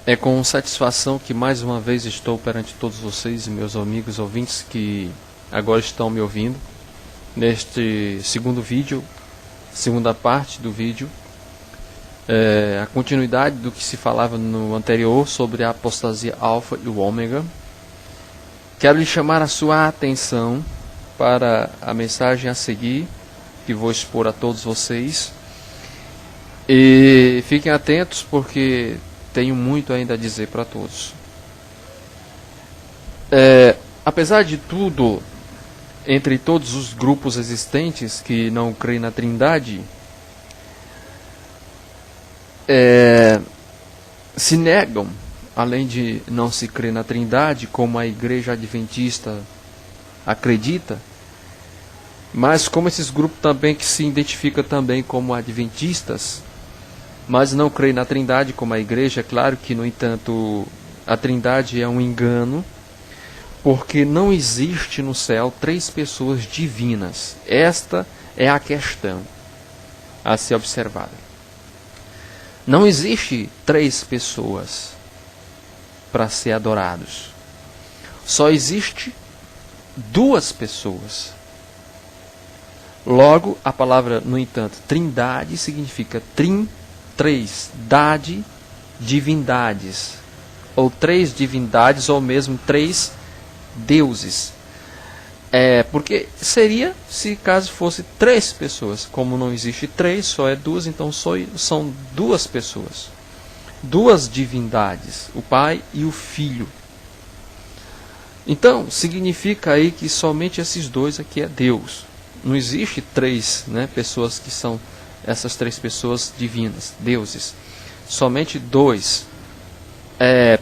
É com satisfação que mais uma vez estou perante todos vocês e meus amigos ouvintes que agora estão me ouvindo neste segundo vídeo, segunda parte do vídeo, a continuidade do que se falava no anterior sobre a apostasia alfa e o ômega. Quero lhe chamar a sua atenção para a mensagem a seguir, que vou expor a todos vocês. E fiquem atentos porque tenho muito ainda a dizer para todos. Apesar de tudo, entre todos os grupos existentes que não creem na Trindade, se negam, além de não se crer na Trindade, como a Igreja Adventista acredita, mas como esses grupos também que se identificam também como adventistas, mas não creem na Trindade como a Igreja, é claro que, no entanto, a Trindade é um engano, porque não existe no céu 3 pessoas divinas. Esta é a questão a ser observada. Não existe 3 pessoas para ser adorados. Só existe 2 pessoas. Logo, a palavra, no entanto, Trindade significa três, dade, divindades, ou 3 divindades, ou mesmo 3 deuses. Porque seria se caso fosse 3 pessoas. Como não existe 3, só é 2, então são 2 pessoas, 2 divindades, o Pai e o Filho. Então significa aí que somente esses 2 aqui é Deus. Não existe 3, pessoas que são essas 3 pessoas divinas, deuses. Somente 2.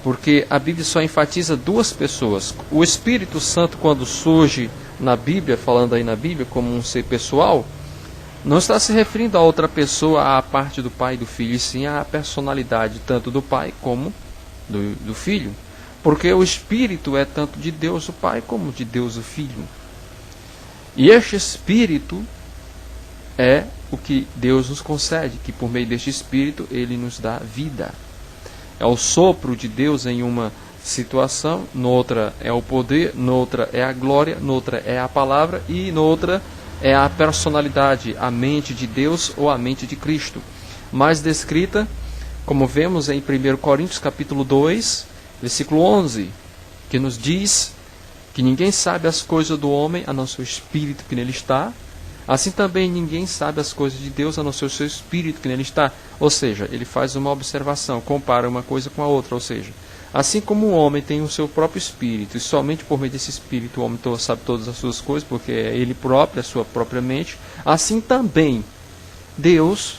Porque a Bíblia só enfatiza 2 pessoas. O Espírito Santo, quando surge na Bíblia, falando aí na Bíblia como um ser pessoal, não está se referindo a outra pessoa, à parte do Pai e do Filho, e sim à personalidade tanto do Pai como do Filho. Porque o Espírito é tanto de Deus o Pai como de Deus o Filho. E este Espírito é o que Deus nos concede, que por meio deste Espírito Ele nos dá vida. É o sopro de Deus em uma situação, noutra é o poder, noutra é a glória, noutra é a palavra e noutra é a personalidade, a mente de Deus ou a mente de Cristo. Mais descrita, como vemos em 1 Coríntios capítulo 2, versículo 11, que nos diz que ninguém sabe as coisas do homem a não ser o Espírito que nele está. Assim também ninguém sabe as coisas de Deus a não ser o seu Espírito que nele está. Ou seja, ele faz uma observação, compara uma coisa com a outra. Ou seja, assim como o homem tem o seu próprio Espírito, e somente por meio desse Espírito o homem sabe todas as suas coisas, porque é ele próprio, a sua própria mente, assim também Deus,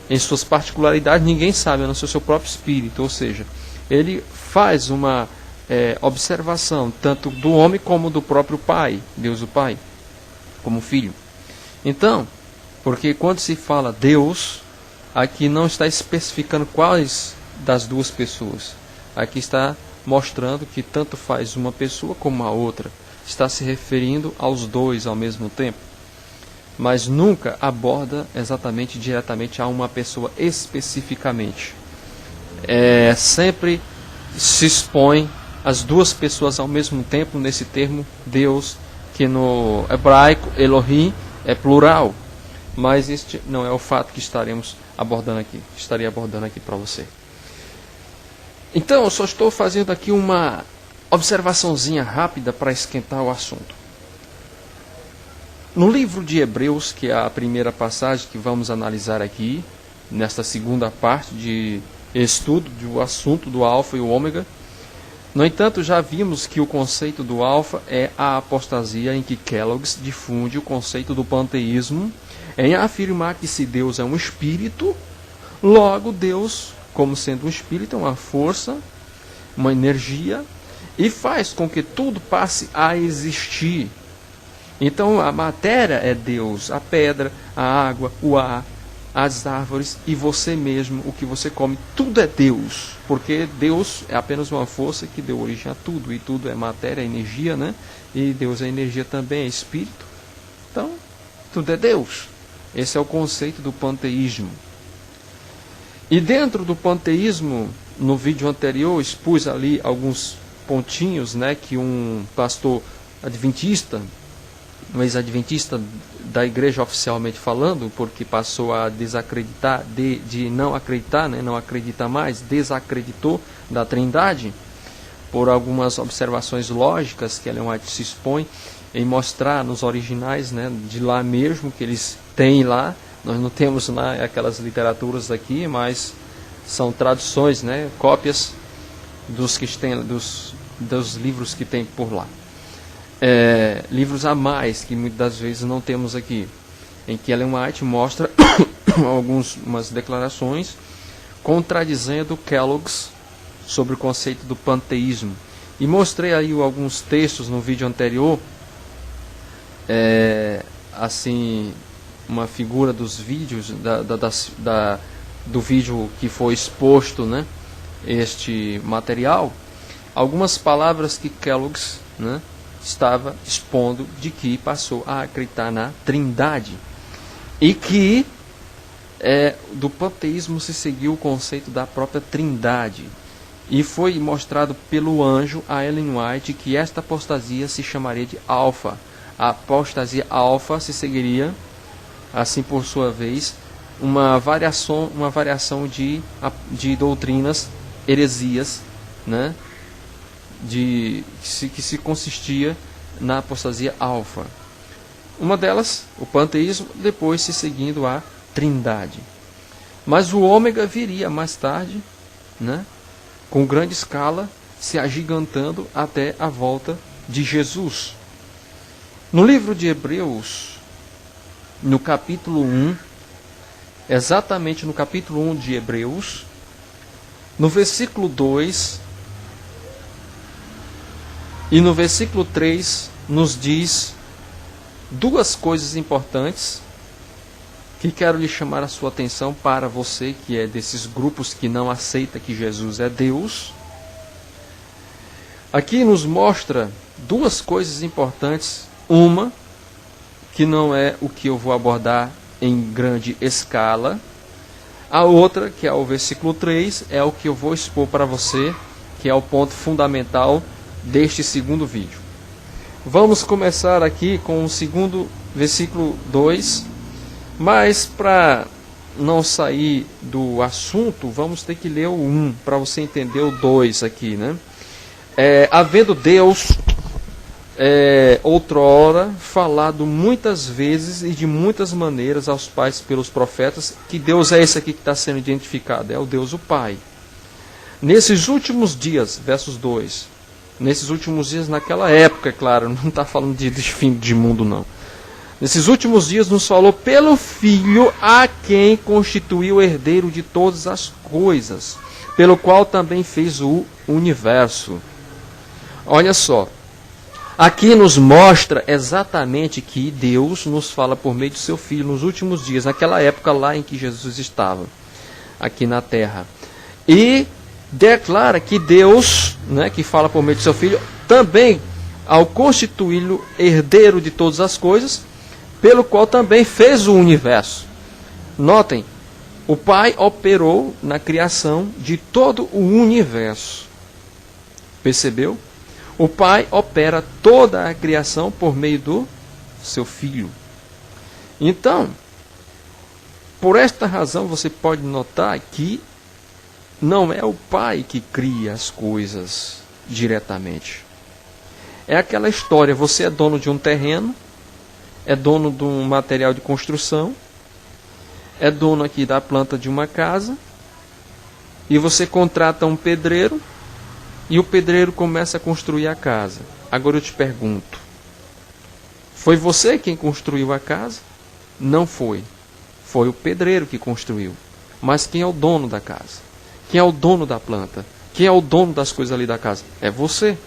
em suas particularidades, ninguém sabe a não ser o seu próprio Espírito. Ou seja, ele faz uma observação tanto do homem como do próprio Pai, Deus o Pai, como Filho. Então, porque quando se fala Deus, aqui não está especificando quais das 2 pessoas. Aqui está mostrando que tanto faz uma pessoa como a outra. Está se referindo aos 2 ao mesmo tempo. Mas nunca aborda exatamente, diretamente a uma pessoa especificamente. Sempre se expõe as 2 pessoas ao mesmo tempo nesse termo Deus, que no hebraico Elohim é plural, mas este não é o fato que estaria abordando aqui para você. Então, eu só estou fazendo aqui uma observaçãozinha rápida para esquentar o assunto. No livro de Hebreus, que é a primeira passagem que vamos analisar aqui, nesta segunda parte de estudo do assunto do alfa e o ômega, no entanto, já vimos que o conceito do alfa é a apostasia em que Kellogg's difunde o conceito do panteísmo, em afirmar que se Deus é um espírito, logo Deus, como sendo um espírito, é uma força, uma energia, e faz com que tudo passe a existir. Então a matéria é Deus, a pedra, a água, o ar, as árvores e você mesmo, o que você come, tudo é Deus, porque Deus é apenas uma força que deu origem a tudo, e tudo é matéria, é energia, e Deus é energia também, é espírito. Então, tudo é Deus. Esse é o conceito do panteísmo. E dentro do panteísmo, no vídeo anterior, expus ali alguns pontinhos, né, que um pastor adventista, um ex-adventista da igreja oficialmente falando, porque passou a desacreditar, de não acreditar, né, não acredita mais, desacreditou da Trindade, por algumas observações lógicas que Ellen White se expõe em mostrar nos originais, né, de lá mesmo, que eles têm lá. Nós não temos lá aquelas literaturas aqui, mas são traduções, né, cópias dos livros que tem por lá. Livros a mais, que muitas das vezes não temos aqui, em que Ellen White mostra algumas declarações contradizendo Kellogg's sobre o conceito do panteísmo. E mostrei aí alguns textos no vídeo anterior, assim, uma figura dos vídeos, do vídeo que foi exposto, né, este material, algumas palavras que Kellogg's, né, estava expondo de que passou a acreditar na Trindade. E que do panteísmo se seguiu o conceito da própria Trindade. E foi mostrado pelo anjo a Ellen White que esta apostasia se chamaria de alfa. A apostasia alfa se seguiria, assim por sua vez, uma variação de doutrinas, heresias, né, que se consistia na apostasia alfa. Uma delas, o panteísmo, depois se seguindo a Trindade. Mas o ômega viria mais tarde, né, com grande escala, se agigantando até a volta de Jesus. No livro de Hebreus, no capítulo 1, exatamente no capítulo 1 de Hebreus, no versículo 2 e no versículo 3, nos diz duas coisas importantes que quero lhe chamar a sua atenção para você que é desses grupos que não aceita que Jesus é Deus. Aqui nos mostra duas coisas importantes. Uma, que não é o que eu vou abordar em grande escala. A outra, que é o versículo 3, é o que eu vou expor para você, que é o ponto fundamental deste segundo vídeo. Vamos começar aqui com o segundo versículo 2. Mas para não sair do assunto, vamos ter que ler o 1 para você entender o 2 aqui, né? Havendo Deus outrora falado muitas vezes e de muitas maneiras aos pais pelos profetas, que Deus é esse aqui que está sendo identificado, é o Deus o Pai. Nesses últimos dias, versos 2, nesses últimos dias naquela época, é claro, não está falando de fim de mundo não. Nesses últimos dias nos falou pelo Filho, a quem constituiu herdeiro de todas as coisas, pelo qual também fez o universo. Olha só, aqui nos mostra exatamente que Deus nos fala por meio de seu Filho nos últimos dias, naquela época lá em que Jesus estava, aqui na terra. E declara que Deus, né, que fala por meio de seu Filho, também, ao constituí-lo herdeiro de todas as coisas, pelo qual também fez o universo. Notem, o Pai operou na criação de todo o universo. Percebeu? O Pai opera toda a criação por meio do seu Filho. Então, por esta razão, você pode notar que não é o Pai que cria as coisas diretamente. É aquela história, você é dono de um terreno, é dono de um material de construção, é dono aqui da planta de uma casa, e você contrata um pedreiro, e o pedreiro começa a construir a casa. Agora eu te pergunto, foi você quem construiu a casa? Não foi. Foi o pedreiro que construiu. Mas quem é o dono da casa? Quem é o dono da planta? Quem é o dono das coisas ali da casa? É você.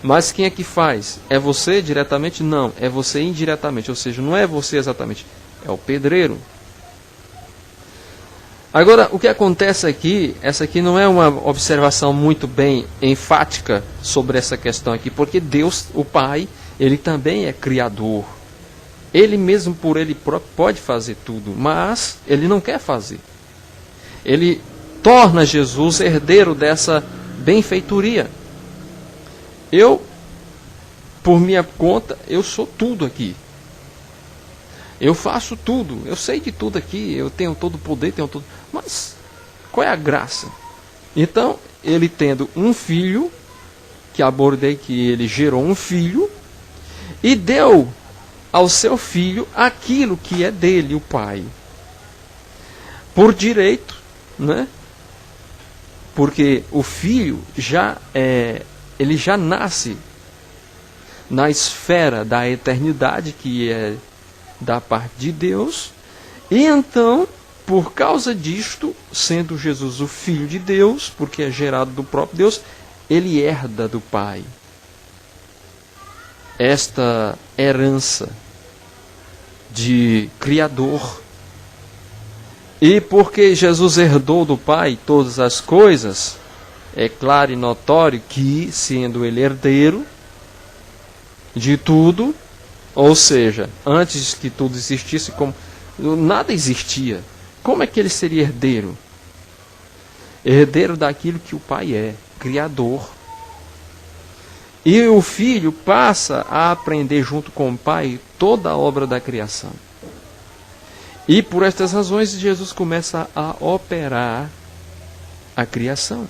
Mas quem é que faz? É você diretamente? Não, é você indiretamente. Ou seja, não é você exatamente, é o pedreiro. Agora, o que acontece aqui, essa aqui não é uma observação muito bem enfática sobre essa questão aqui, porque Deus, o Pai, Ele também é criador. Ele mesmo por Ele próprio pode fazer tudo, mas Ele não quer fazer. Ele torna Jesus herdeiro dessa benfeitoria. Eu, por minha conta, eu sou tudo aqui. Eu faço tudo, eu sei de tudo aqui, eu tenho todo o poder, tenho tudo. Mas qual é a graça? Então, ele tendo um filho, que abordei que ele gerou um filho, e deu ao seu filho aquilo que é dele, o pai. Por direito, né? Porque o filho ele já nasce na esfera da eternidade, que é da parte de Deus, e então, por causa disto, sendo Jesus o Filho de Deus, porque é gerado do próprio Deus, ele herda do Pai esta herança de Criador. E porque Jesus herdou do Pai todas as coisas, é claro e notório que, sendo ele herdeiro de tudo, ou seja, antes que tudo existisse, como nada existia, como é que ele seria herdeiro? Herdeiro daquilo que o Pai é, Criador. E o Filho passa a aprender junto com o Pai toda a obra da criação. E por estas razões Jesus começa a operar a criação.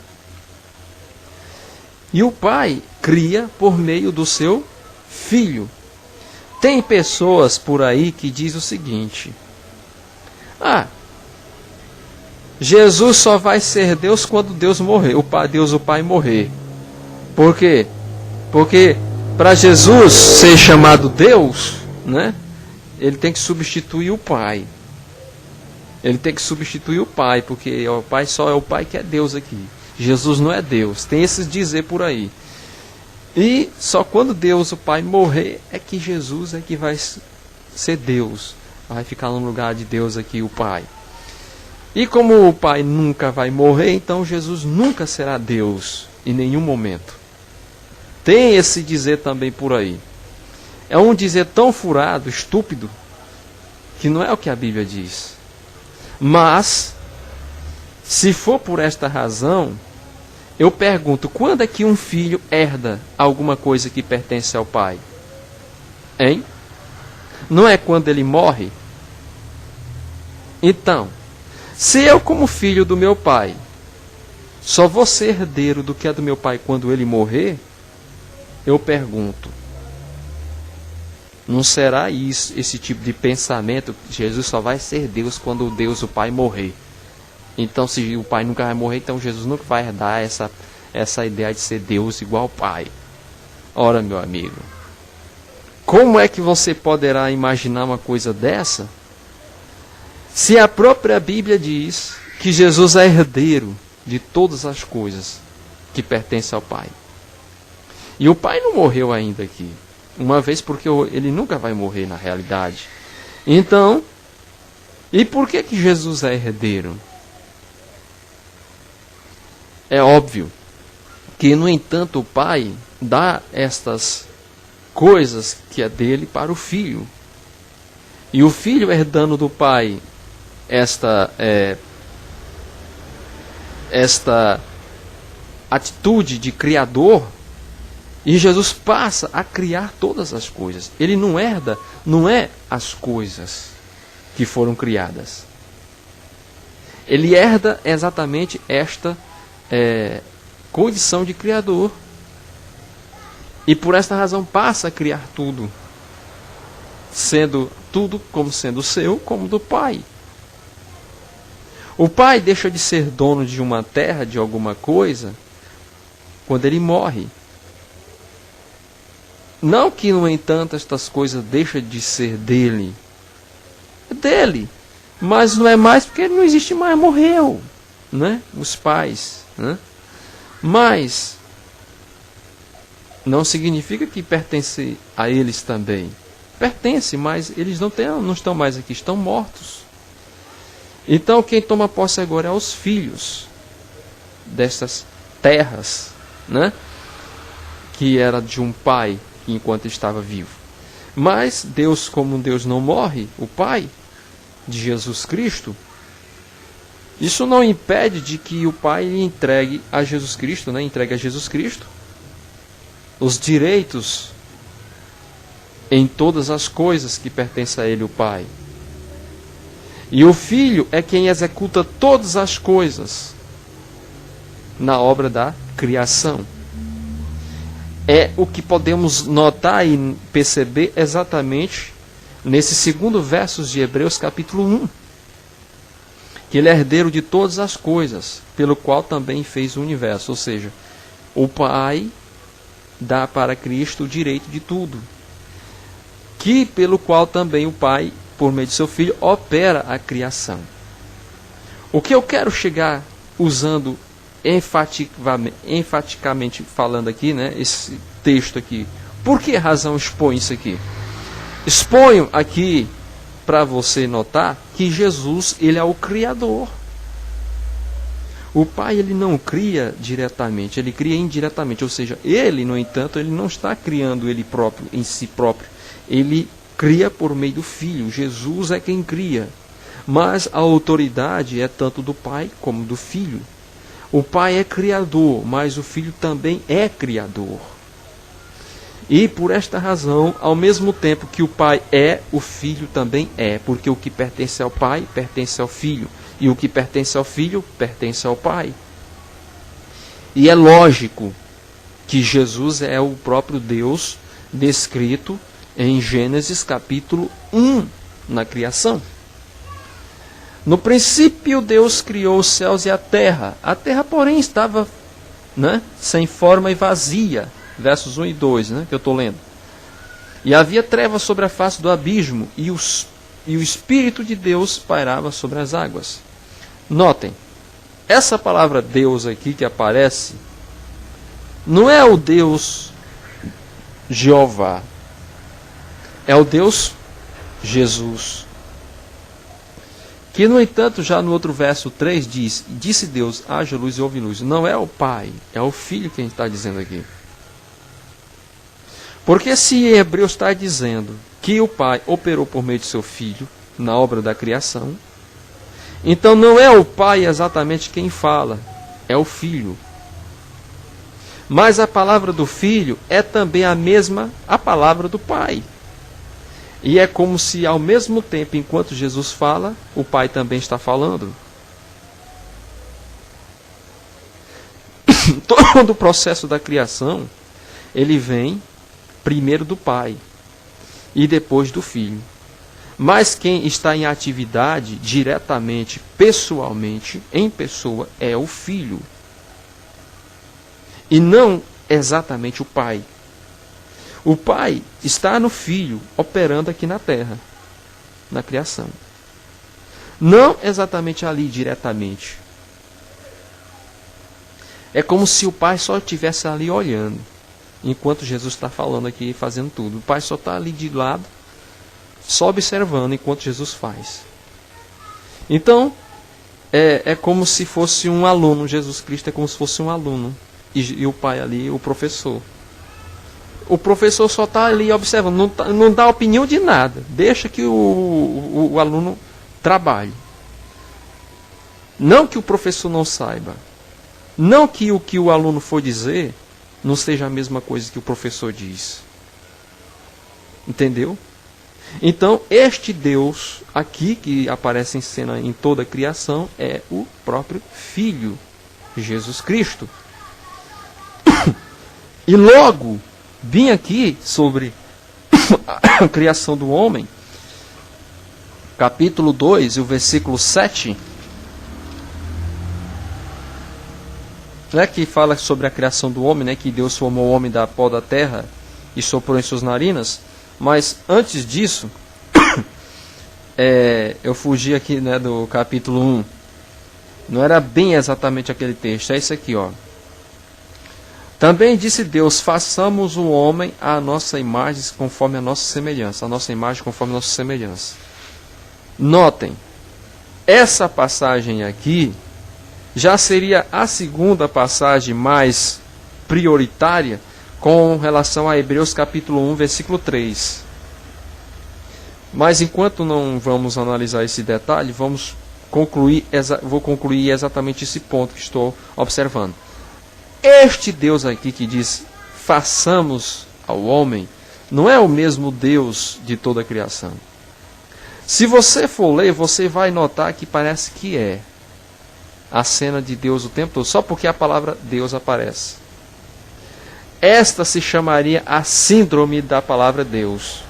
E o Pai cria por meio do seu Filho. Tem pessoas por aí que dizem o seguinte: Jesus só vai ser Deus quando Deus morrer, Deus o Pai morrer. Por quê? Porque para Jesus ser chamado Deus, né, ele tem que substituir o Pai. Ele tem que substituir o Pai, porque o Pai só é o Pai que é Deus aqui. Jesus não é Deus. Tem esses dizer por aí. E só quando Deus, o Pai, morrer, é que Jesus é que vai ser Deus. Vai ficar no lugar de Deus aqui, o Pai. E como o Pai nunca vai morrer, então Jesus nunca será Deus, em nenhum momento. Tem esse dizer também por aí. É um dizer tão furado, estúpido, que não é o que a Bíblia diz. Mas, se for por esta razão, eu pergunto, quando é que um filho herda alguma coisa que pertence ao pai? Hein? Não é quando ele morre? Então, se eu, como filho do meu pai, só vou ser herdeiro do que é do meu pai quando ele morrer, eu pergunto, não será isso, esse tipo de pensamento, que Jesus só vai ser Deus quando Deus, o Pai, morrer? Então, se o Pai nunca vai morrer, então Jesus nunca vai herdar essa ideia de ser Deus igual ao Pai. Ora, meu amigo, como é que você poderá imaginar uma coisa dessa, se a própria Bíblia diz que Jesus é herdeiro de todas as coisas que pertencem ao Pai? E o Pai não morreu ainda aqui, uma vez porque ele nunca vai morrer na realidade. Então, e por que Jesus é herdeiro? É óbvio que, no entanto, o Pai dá estas coisas que é dele para o Filho. E o Filho, herdando do Pai esta atitude de Criador, e Jesus passa a criar todas as coisas. Ele não herda, não é as coisas que foram criadas. Ele herda exatamente esta condição de Criador. E por esta razão passa a criar tudo. Sendo tudo como sendo seu, como do Pai. O Pai deixa de ser dono de uma terra, de alguma coisa, quando ele morre. Não que, no entanto, estas coisas deixam de ser dele. É dele. Mas não é mais porque ele não existe mais, morreu. Né? Os pais. Né? Mas não significa que pertence a eles também. Pertence, mas eles não estão mais aqui, estão mortos. Então quem toma posse agora é os filhos destas terras, né? Que era de um pai enquanto estava vivo. Mas Deus, como Deus não morre, o Pai de Jesus Cristo, Isso não impede de que o Pai entregue a Jesus Cristo, né? Entregue a Jesus Cristo os direitos em todas as coisas que pertencem a Ele, o Pai. E o Filho é quem executa todas as coisas na obra da criação. É o que podemos notar e perceber exatamente nesse segundo verso de Hebreus capítulo 1. Que Ele é herdeiro de todas as coisas, pelo qual também fez o universo. Ou seja, o Pai dá para Cristo o direito de tudo. Que pelo qual também o Pai, por meio de seu Filho, opera a criação. O que eu quero chegar usando enfaticamente falando aqui, né, esse texto aqui. Por que razão expõe isso aqui? Exponho aqui para você notar que Jesus, ele é o Criador. O Pai, ele não cria diretamente, ele cria indiretamente. Ou seja, ele, no entanto, ele não está criando ele próprio, em si próprio. Ele cria por meio do Filho. Jesus é quem cria. Mas a autoridade é tanto do Pai como do Filho. O Pai é criador, mas o Filho também é criador. E por esta razão, ao mesmo tempo que o Pai é, o Filho também é. Porque o que pertence ao Pai, pertence ao Filho. E o que pertence ao Filho, pertence ao Pai. E é lógico que Jesus é o próprio Deus descrito em Gênesis capítulo 1, na criação. No princípio, Deus criou os céus e a terra. A terra, porém, estava, né, sem forma e vazia. Versos 1 e 2, né, que eu estou lendo. E havia trevas sobre a face do abismo, e o Espírito de Deus pairava sobre as águas. Notem, essa palavra Deus aqui que aparece, não é o Deus Jeová, é o Deus Jesus. Que, no entanto, já no outro verso 3 diz: disse Deus, haja luz e houve luz. Não é o Pai, é o Filho que a gente está dizendo aqui. Porque se Hebreus está dizendo que o Pai operou por meio de seu Filho na obra da criação, então não é o Pai exatamente quem fala, é o Filho. Mas a palavra do Filho é também a palavra do Pai. E é como se ao mesmo tempo, enquanto Jesus fala, o Pai também está falando. Todo o processo da criação, ele vem primeiro do Pai e depois do Filho. Mas quem está em atividade diretamente, pessoalmente, em pessoa, é o Filho. E não exatamente o Pai. O Pai está no Filho, operando aqui na terra, na criação. Não exatamente ali, diretamente. É como se o Pai só estivesse ali olhando, enquanto Jesus está falando aqui e fazendo tudo. O Pai só está ali de lado, só observando enquanto Jesus faz. Então, é como se fosse um aluno. Jesus Cristo é como se fosse um aluno. E o Pai ali, o professor. O professor só está ali observando, não dá opinião de nada. Deixa que o aluno trabalhe. Não que o professor não saiba. Não que o que o aluno for dizer não seja a mesma coisa que o professor diz. Entendeu? Então, este Deus aqui, que aparece em cena em toda a criação, é o próprio Filho, Jesus Cristo. E logo, bem aqui sobre a criação do homem, capítulo 2, e o versículo 7, né, que fala sobre a criação do homem, né, que Deus formou o homem da pó da terra e soprou em suas narinas. Mas antes disso, eu fugi aqui, né, do capítulo 1. Não era bem exatamente aquele texto, é isso aqui, ó. Também disse Deus, façamos o homem à nossa imagem conforme a nossa semelhança. A nossa imagem conforme a nossa semelhança. Notem, essa passagem aqui já seria a segunda passagem mais prioritária com relação a Hebreus capítulo 1, versículo 3. Mas enquanto não vamos analisar esse detalhe, vamos vou concluir exatamente esse ponto que estou observando. Este Deus aqui que diz, façamos ao homem, não é o mesmo Deus de toda a criação. Se você for ler, você vai notar que parece que é a cena de Deus o tempo todo, só porque a palavra Deus aparece. Esta se chamaria a síndrome da palavra Deus.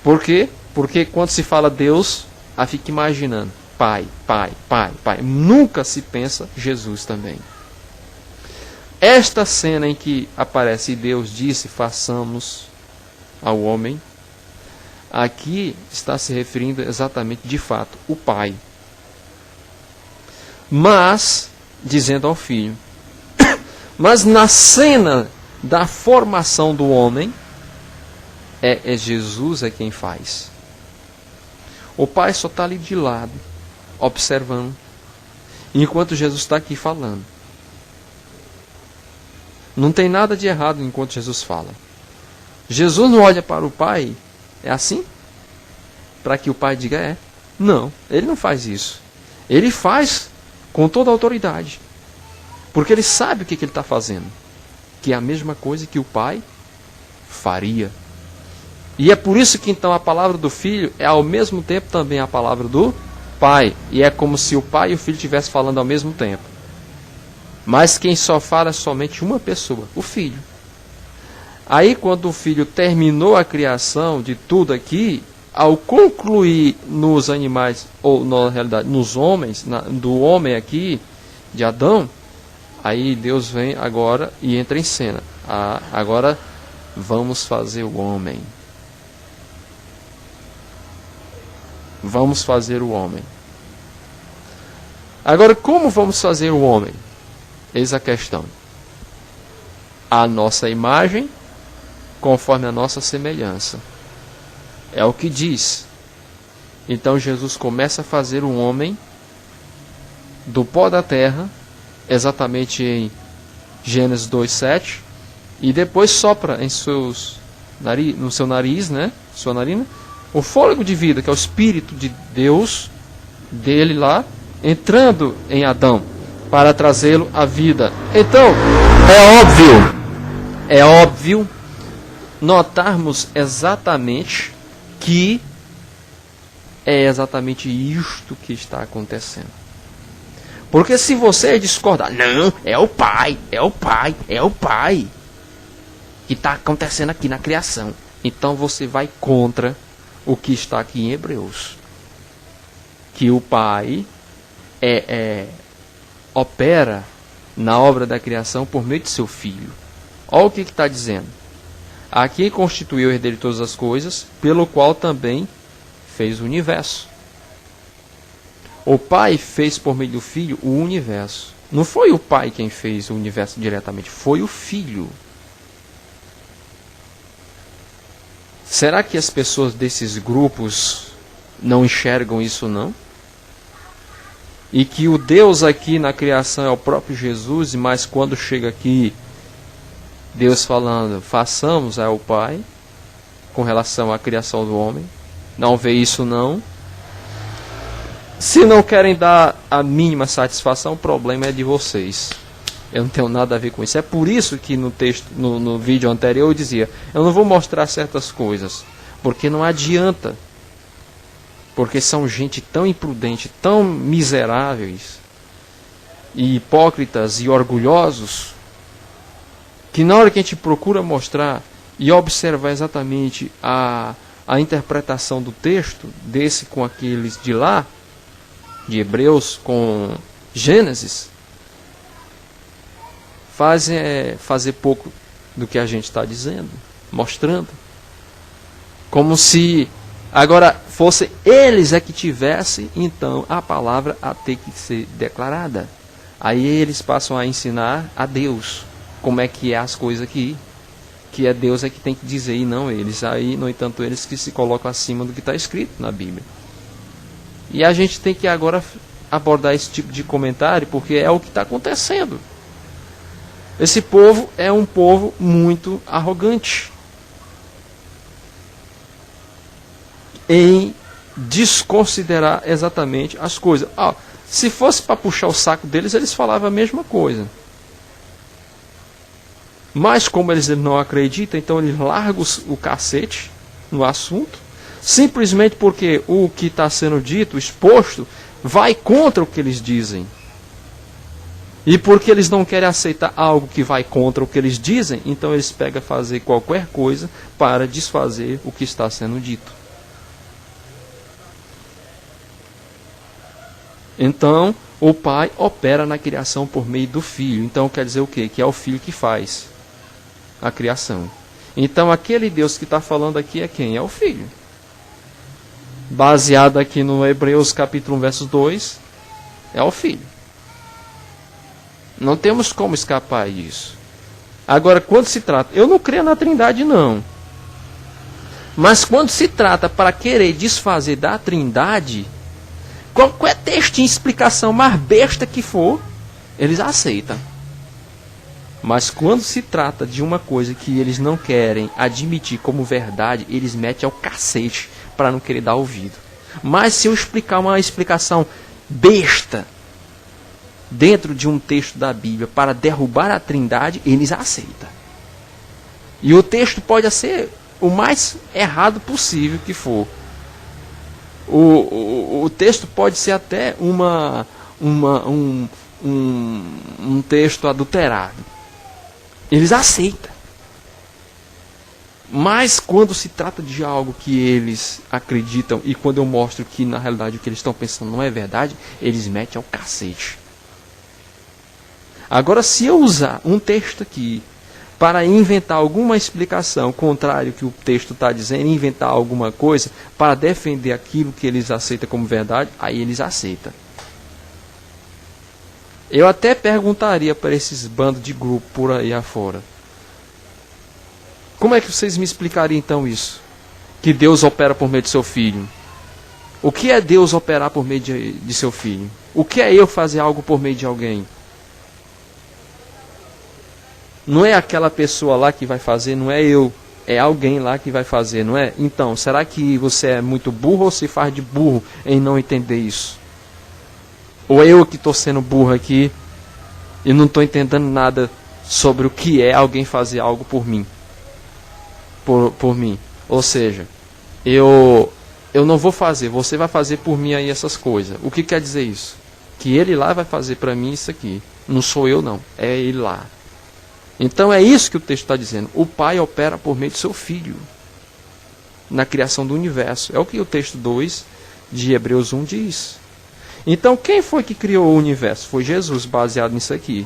Por quê? Porque quando se fala Deus, a fica imaginando Pai, Pai, Pai, Pai. Nunca se pensa Jesus também. Esta cena em que aparece e Deus disse, façamos ao homem, aqui está se referindo exatamente, de fato, o Pai. Mas, dizendo ao Filho, mas na cena da formação do homem, é Jesus quem faz. O Pai só está ali de lado, observando, enquanto Jesus está aqui falando. Não tem nada de errado enquanto Jesus fala. Jesus não olha para o Pai, é assim? Para que o Pai diga é? Não, ele não faz isso. Ele faz com toda a autoridade. Porque ele sabe o que ele está fazendo. Que é a mesma coisa que o Pai faria. E é por isso que então a palavra do Filho é ao mesmo tempo também a palavra do Pai. E é como se o Pai e o Filho estivessem falando ao mesmo tempo. Mas quem só fala é somente uma pessoa, o Filho. Aí quando o Filho terminou a criação de tudo aqui, ao concluir nos animais, ou na realidade nos homens, do homem aqui, de Adão, aí Deus vem agora e entra em cena. Agora vamos fazer o homem. Vamos fazer o homem. Agora, como vamos fazer o homem? Eis a questão. A nossa imagem, conforme a nossa semelhança. É o que diz. Então Jesus começa a fazer o homem do pó da terra, exatamente em Gênesis 2:7, e depois sopra em no seu nariz, né? Sua narina, o fôlego de vida, que é o Espírito de Deus, dele lá, entrando em Adão, para trazê-lo à vida. Então, é óbvio notarmos exatamente que é exatamente isto que está acontecendo. Porque se você discordar, não, é o Pai que está acontecendo aqui na criação. Então você vai contra o que está aqui em Hebreus. Que o Pai opera na obra da criação por meio de seu Filho. Olha o que está dizendo. Aqui constituiu o herdeiro de todas as coisas, pelo qual também fez o universo. O Pai fez por meio do Filho o universo. Não foi o Pai quem fez o universo diretamente, foi o Filho. Será que as pessoas desses grupos não enxergam isso, não? E que o Deus aqui na criação é o próprio Jesus, mas quando chega aqui, Deus falando, façamos ao Pai, com relação à criação do homem. Não vê isso, não? Se não querem dar a mínima satisfação, o problema é de vocês. Eu não tenho nada a ver com isso. É por isso que no texto, no vídeo anterior eu dizia, eu não vou mostrar certas coisas, porque não adianta. Porque são gente tão imprudente, tão miseráveis, e hipócritas e orgulhosos, que na hora que a gente procura mostrar e observar exatamente a interpretação do texto, desse com aqueles de lá, de Hebreus com Gênesis, fazem fazer pouco do que a gente está dizendo, mostrando. Como se agora fosse eles que tivessem, então, a palavra a ter que ser declarada. Aí eles passam a ensinar a Deus como é que é as coisas aqui. Que é Deus que tem que dizer e não eles. Aí, no entanto, eles que se colocam acima do que está escrito na Bíblia. E a gente tem que agora abordar esse tipo de comentário, porque é o que está acontecendo. Esse povo é um povo muito arrogante em desconsiderar exatamente as coisas. Se fosse para puxar o saco deles, eles falavam a mesma coisa. Mas como eles não acreditam, então eles largam o cacete no assunto, simplesmente porque o que está sendo dito, exposto, vai contra o que eles dizem. E porque eles não querem aceitar algo que vai contra o que eles dizem, então eles pegam a fazer qualquer coisa para desfazer o que está sendo dito. Então, o Pai opera na criação por meio do Filho. Então quer dizer o quê? Que é o Filho que faz a criação. Então aquele Deus que está falando aqui é quem? É o Filho. Baseado aqui no Hebreus capítulo 1, verso 2, é o Filho. Não temos como escapar disso. Agora, quando se trata... Eu não creio na Trindade, não. Mas quando se trata para querer desfazer da Trindade, qualquer textinho, explicação mais besta que for, eles aceitam. Mas quando se trata de uma coisa que eles não querem admitir como verdade, eles metem ao cacete para não querer dar ouvido. Mas se eu explicar uma explicação besta dentro de um texto da Bíblia para derrubar a Trindade, eles aceitam. E o texto pode ser o mais errado possível que for. O texto pode ser até um texto adulterado. Eles aceitam. Mas quando se trata de algo que eles acreditam, e quando eu mostro que na realidade o que eles estão pensando não é verdade, eles metem ao cacete. Agora, se eu usar um texto aqui para inventar alguma explicação contrária ao que o texto está dizendo, inventar alguma coisa para defender aquilo que eles aceitam como verdade, aí eles aceitam. Eu até perguntaria para esses bandos de grupo por aí afora: como é que vocês me explicariam então isso? Que Deus opera por meio de seu Filho. O que é Deus operar por meio de seu Filho? O que é eu fazer algo por meio de alguém? Não é aquela pessoa lá que vai fazer, não é eu. É alguém lá que vai fazer, não é? Então, será que você é muito burro ou se faz de burro em não entender isso? Ou eu que estou sendo burro aqui e não estou entendendo nada sobre o que é alguém fazer algo por mim? Por mim. Ou seja, eu não vou fazer, você vai fazer por mim aí essas coisas. O que quer dizer isso? Que ele lá vai fazer para mim isso aqui. Não sou eu não, é ele lá. Então é isso que o texto está dizendo. O Pai opera por meio de seu Filho na criação do universo. É o que o texto 2 de Hebreus 1 diz. Então quem foi que criou o universo? Foi Jesus, baseado nisso aqui.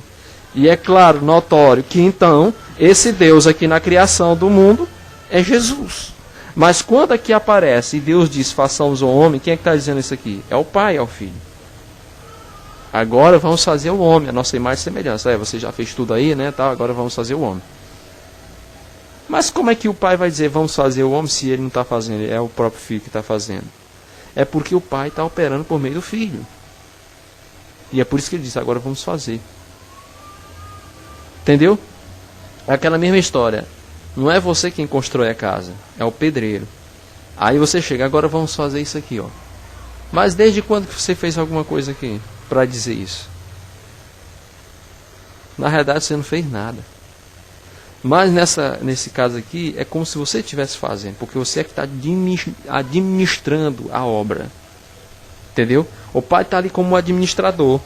E é claro, notório, que então esse Deus aqui na criação do mundo é Jesus. Mas quando aqui aparece e Deus diz, façamos o homem, quem é que está dizendo isso aqui? É o Pai, é o Filho. Agora vamos fazer o homem, a nossa imagem e semelhança. Você já fez tudo aí, né? Tá, agora vamos fazer o homem. Mas como é que o Pai vai dizer vamos fazer o homem se ele não está fazendo? É o próprio Filho que está fazendo. É porque o Pai está operando por meio do Filho. E é por isso que ele diz, agora vamos fazer. Entendeu? É aquela mesma história. Não é você quem constrói a casa, é o pedreiro. Aí você chega, agora vamos fazer isso aqui, ó. Mas desde quando que você fez alguma coisa aqui para dizer isso? Na realidade você não fez nada. Mas nesse caso aqui é como se você estivesse fazendo, porque você é que está administrando a obra. Entendeu? O Pai está ali como administrador.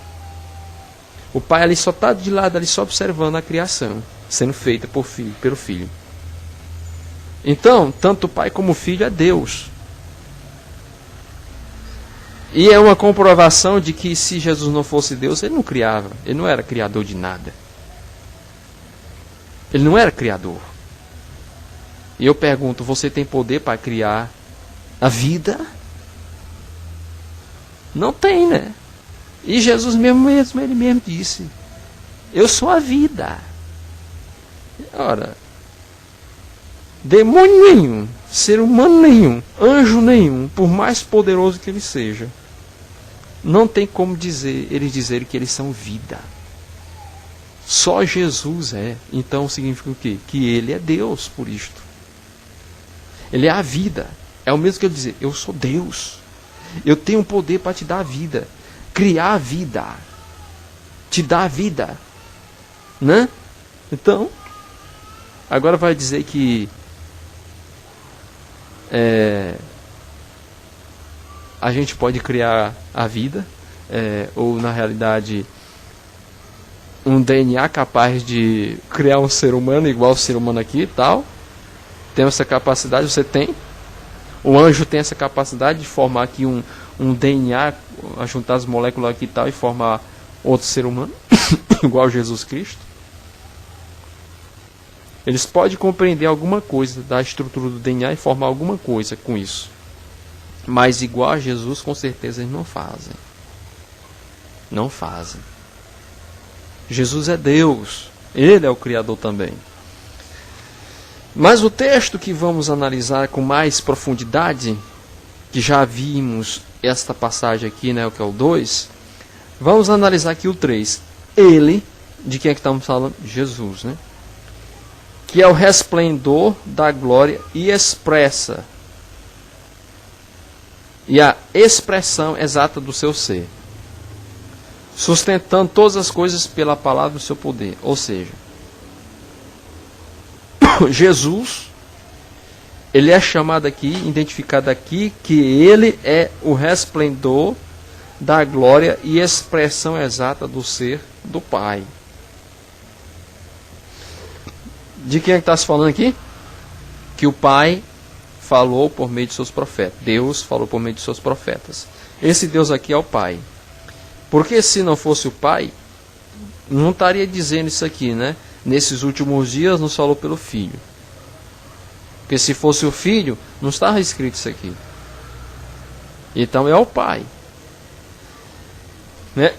O Pai ali só está de lado, ali só observando a criação sendo feita pelo Filho. Então, tanto o Pai como o Filho é Deus. E é uma comprovação de que se Jesus não fosse Deus, ele não criava. Ele não era criador de nada. Ele não era criador. E eu pergunto, você tem poder para criar a vida? Não tem, né? E Jesus ele mesmo disse, eu sou a vida. Ora, demônio nenhum, ser humano nenhum, anjo nenhum, por mais poderoso que ele seja, não tem como eles dizerem que eles são vida. Só Jesus é. Então significa o quê? Que ele é Deus por isto. Ele é a vida. É o mesmo que eu dizer, eu sou Deus. Eu tenho um poder para te dar a vida, criar a vida, te dar a vida, né? Então, agora vai dizer que a gente pode criar a vida, ou na realidade um DNA capaz de criar um ser humano igual o ser humano aqui e tal. Tem essa capacidade, você tem. O anjo tem essa capacidade de formar aqui um DNA, juntar as moléculas aqui e tal e formar outro ser humano igual Jesus Cristo. Eles podem compreender alguma coisa da estrutura do DNA e formar alguma coisa com isso. Mas igual a Jesus, com certeza eles não fazem. Não fazem. Jesus é Deus. Ele é o Criador também. Mas o texto que vamos analisar com mais profundidade, que já vimos esta passagem aqui, né, o que é o 2, vamos analisar aqui o 3. Ele, de quem é que estamos falando? Jesus, né? Que é o resplendor da glória e expressa. E a expressão exata do seu ser. Sustentando todas as coisas pela palavra do seu poder. Ou seja, Jesus, ele é chamado aqui, identificado aqui, que ele é o resplendor da glória e expressão exata do ser do Pai. De quem é que está se falando aqui? Que o Pai falou por meio de seus profetas. Deus falou por meio de seus profetas. Esse Deus aqui é o Pai. Porque se não fosse o Pai, não estaria dizendo isso aqui, né? Nesses últimos dias nos falou pelo Filho. Porque se fosse o Filho, não estava escrito isso aqui. Então é o Pai. Né?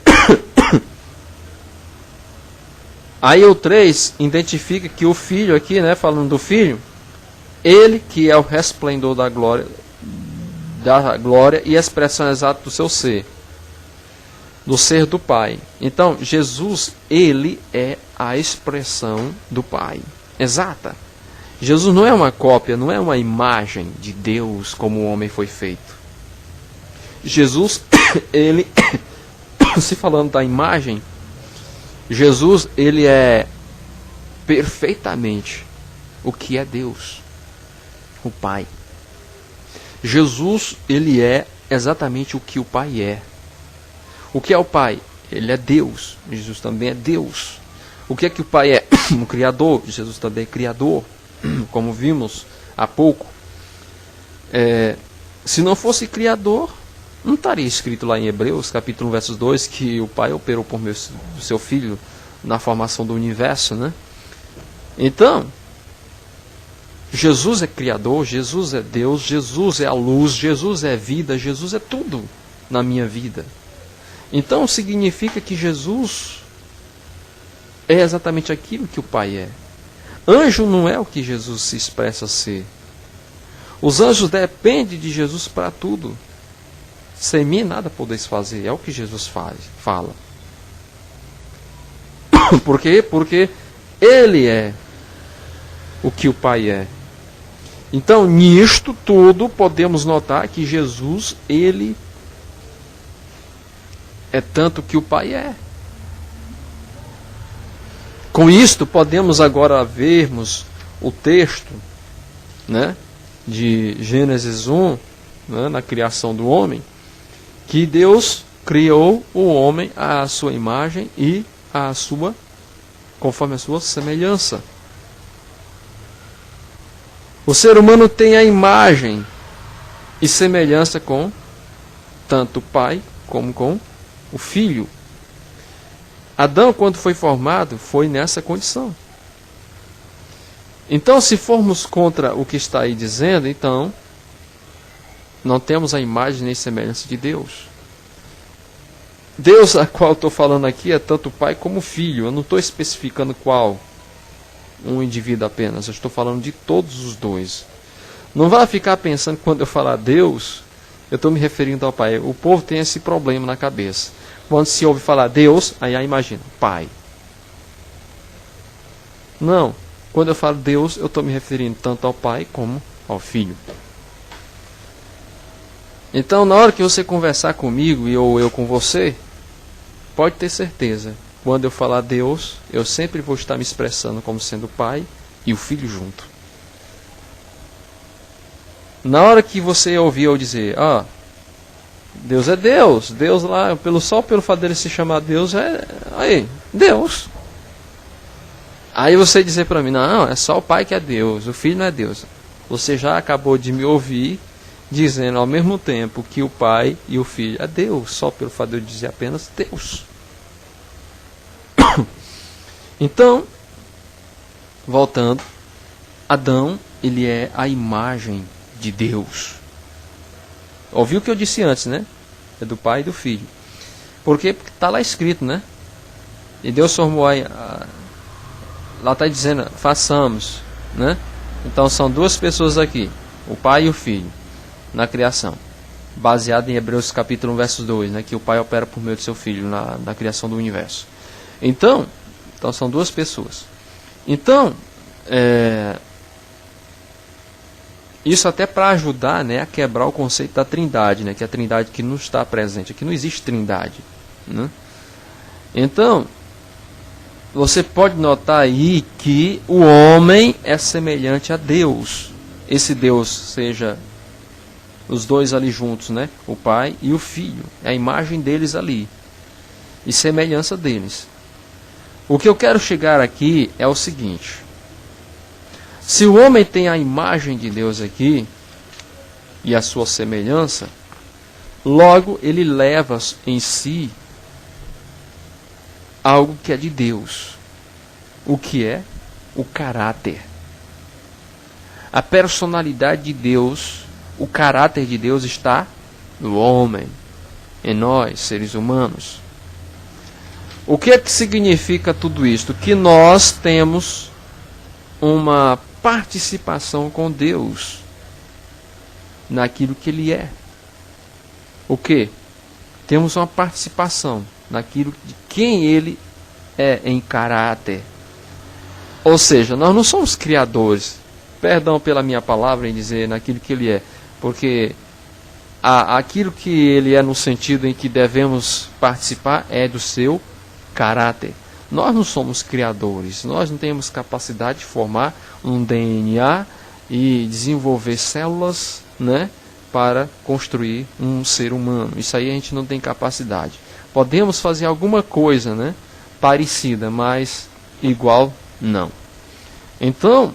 Aí o 3 identifica que o Filho aqui, né, falando do Filho, ele que é o resplendor da glória e a expressão exata do seu ser. Do ser do Pai. Então, Jesus, ele é a expressão do Pai. Exata. Jesus não é uma cópia, não é uma imagem de Deus como o homem foi feito. Jesus, ele, se falando da imagem, Jesus, ele é perfeitamente o que é Deus, o Pai. Jesus, ele é exatamente o que o Pai é. O que é o Pai? Ele é Deus. Jesus também é Deus. O que é que o Pai é? Um Criador. Jesus também é Criador, como vimos há pouco. Se não fosse Criador, não estaria escrito lá em Hebreus, capítulo 1, versos 2, que o Pai operou por meio do seu Filho na formação do universo, né? Então, Jesus é Criador, Jesus é Deus, Jesus é a luz, Jesus é vida, Jesus é tudo na minha vida. Então significa que Jesus é exatamente aquilo que o Pai é. Anjo não é o que Jesus se expressa ser. Os anjos dependem de Jesus para tudo. Sem mim nada podeis fazer. É o que Jesus fala. Por quê? Porque Ele é o que o Pai é. Então, nisto tudo, podemos notar que Jesus, Ele é tanto que o Pai é. Com isto, podemos agora vermos o texto, né, de Gênesis 1, né, na criação do homem, que Deus criou o homem à sua imagem e conforme a sua semelhança. O ser humano tem a imagem e semelhança com tanto o Pai como com o Filho. Adão, quando foi formado, foi nessa condição. Então, se formos contra o que está aí dizendo, então não temos a imagem nem semelhança de Deus. Deus a qual eu estou falando aqui é tanto o Pai como o Filho. Eu não estou especificando qual um indivíduo apenas. Eu estou falando de todos os dois. Não vá ficar pensando que quando eu falar Deus, eu estou me referindo ao Pai. O povo tem esse problema na cabeça. Quando se ouve falar Deus, aí imagina, Pai. Não. Quando eu falo Deus, eu estou me referindo tanto ao Pai como ao Filho. Então, na hora que você conversar comigo ou eu com você, pode ter certeza, quando eu falar Deus, eu sempre vou estar me expressando como sendo o Pai e o Filho junto. Na hora que você ouvir eu dizer, Deus é Deus, Deus lá, só pelo fato dele se chamar Deus, aí, Deus. Aí você dizer para mim, não, é só o Pai que é Deus, o Filho não é Deus. Você já acabou de me ouvir dizendo ao mesmo tempo que o Pai e o Filho é Deus, só pelo fato de eu dizer apenas Deus. Então, voltando, Adão, ele é a imagem de Deus. Ouviu o que eu disse antes, né? É do Pai e do Filho. Por quê? Porque está lá escrito, né? E Deus formou lá está dizendo, façamos, né? Então são duas pessoas aqui, o Pai e o Filho, na criação. Baseado em Hebreus capítulo 1, verso 2, né? Que o Pai opera por meio do seu Filho na criação do universo. Então são duas pessoas. Então, isso até para ajudar, né, a quebrar o conceito da trindade, né, que é a trindade que não está presente. Aqui não existe trindade, né? Então, você pode notar aí que o homem é semelhante a Deus. Esse Deus seja os dois ali juntos, né, o Pai e o Filho. É a imagem deles ali. E semelhança deles. O que eu quero chegar aqui é o seguinte. Se o homem tem a imagem de Deus aqui, e a sua semelhança, logo ele leva em si algo que é de Deus. O que é? O caráter. A personalidade de Deus, o caráter de Deus está no homem, em nós, seres humanos. O que é que significa tudo isto? Que nós temos uma participação com Deus naquilo que Ele é. O que? Temos uma participação naquilo de quem Ele é em caráter. Ou seja, nós não somos criadores. Perdão pela minha palavra em dizer naquilo que Ele é, porque aquilo que Ele é no sentido em que devemos participar é do seu caráter. Nós não somos criadores, nós não temos capacidade de formar um DNA e desenvolver células, né, para construir um ser humano. Isso aí a gente não tem capacidade. Podemos fazer alguma coisa, né, parecida, mas igual não. Então,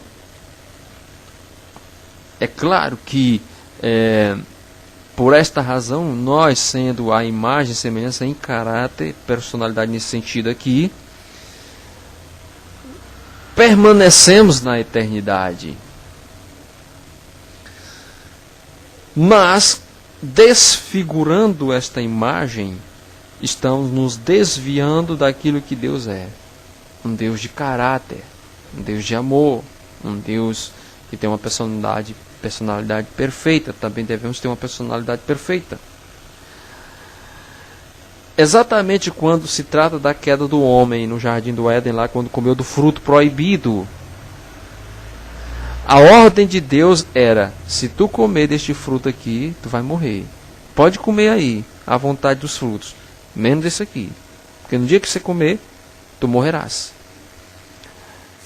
é claro que por esta razão, nós sendo a imagem e semelhança em caráter, personalidade nesse sentido aqui, permanecemos na eternidade. Mas, desfigurando esta imagem, estamos nos desviando daquilo que Deus é. Um Deus de caráter, um Deus de amor, um Deus que tem uma personalidade perfeita. Também devemos ter uma personalidade perfeita. Exatamente quando se trata da queda do homem no jardim do Éden, lá quando comeu do fruto proibido, a ordem de Deus era: se tu comer deste fruto aqui, tu vai morrer. Pode comer aí, à vontade dos frutos, menos desse aqui, porque no dia que você comer, tu morrerás.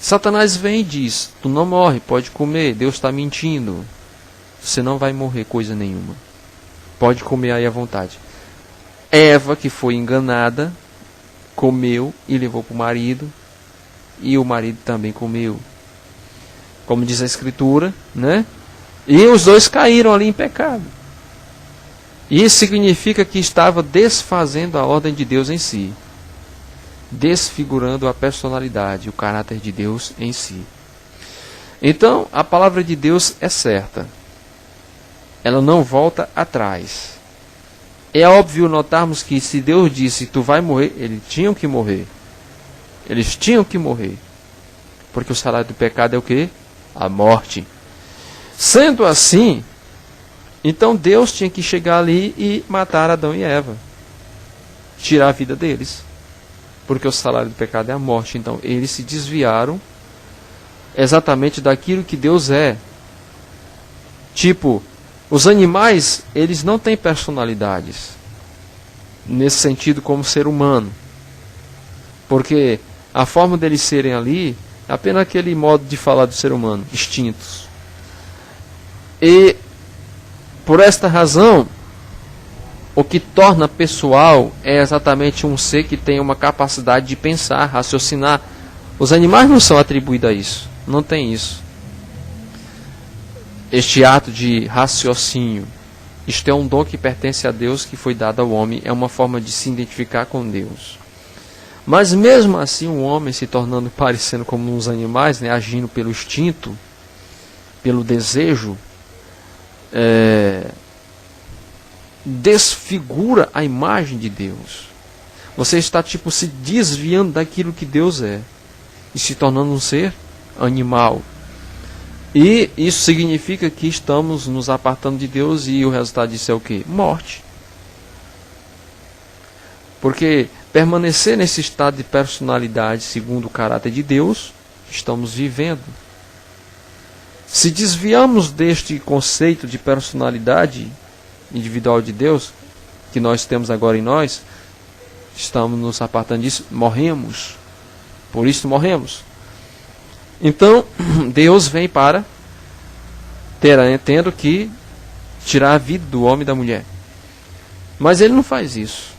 Satanás vem e diz: tu não morre, pode comer, Deus está mentindo, você não vai morrer coisa nenhuma, pode comer aí à vontade. Eva, que foi enganada, comeu e levou para o marido, e o marido também comeu, como diz a Escritura, né? E os dois caíram ali em pecado. Isso significa que estava desfazendo a ordem de Deus em si, desfigurando a personalidade, o caráter de Deus em si. Então, a palavra de Deus é certa. Ela não volta atrás. É óbvio notarmos que se Deus disse, tu vai morrer, eles tinham que morrer. Eles tinham que morrer. Porque o salário do pecado é o quê? A morte. Sendo assim, então Deus tinha que chegar ali e matar Adão e Eva. Tirar a vida deles. Porque o salário do pecado é a morte. Então eles se desviaram exatamente daquilo que Deus é. Tipo, Os animais, eles não têm personalidades, nesse sentido como ser humano. Porque a forma deles serem ali é apenas aquele modo de falar do ser humano, instintos. E, por esta razão, o que torna pessoal é exatamente um ser que tem uma capacidade de pensar, raciocinar. Os animais não são atribuídos a isso, não tem isso. Este ato de raciocínio, isto é um dom que pertence a Deus, que foi dado ao homem, é uma forma de se identificar com Deus. Mas mesmo assim o homem se tornando parecendo como uns animais, né, agindo pelo instinto, pelo desejo, desfigura a imagem de Deus. Você está se desviando daquilo que Deus é e se tornando um ser animal. E isso significa que estamos nos apartando de Deus, e o resultado disso é o quê? Morte. Porque permanecer nesse estado de personalidade segundo o caráter de Deus, estamos vivendo. Se desviamos deste conceito de personalidade individual de Deus, que nós temos agora em nós, estamos nos apartando disso, morremos. Por isso morremos. Então, Deus vem para tendo que tirar a vida do homem e da mulher. Mas Ele não faz isso.